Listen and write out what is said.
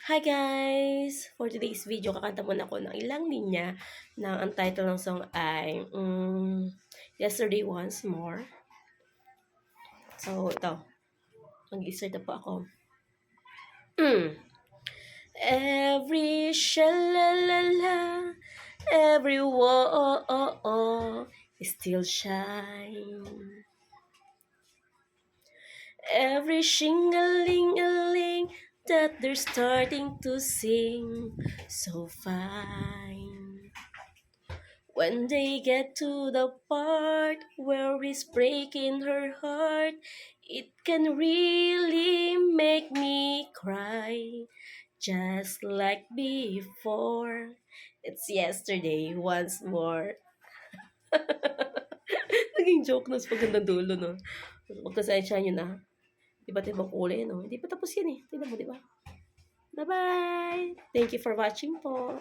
Hi guys! For today's video, kakanta muna ako ng ilang linya na ang title ng song ay Yesterday Once More. So, ito. Mag-insert na po ako. Every shalalala, every wo is still shine. Every shing-a-ling-a-ling that they're starting to sing so fine. When they get to the part where it's breaking her heart, it can really make me cry. Just like before, it's yesterday once more. Naging joke na sa pagandang dulo, no? Magkasensya nyo na. Iba't ibang kulay, no? Hindi pa tapos yan eh. Tignan mo, di ba? Bye-bye! Thank you for watching po.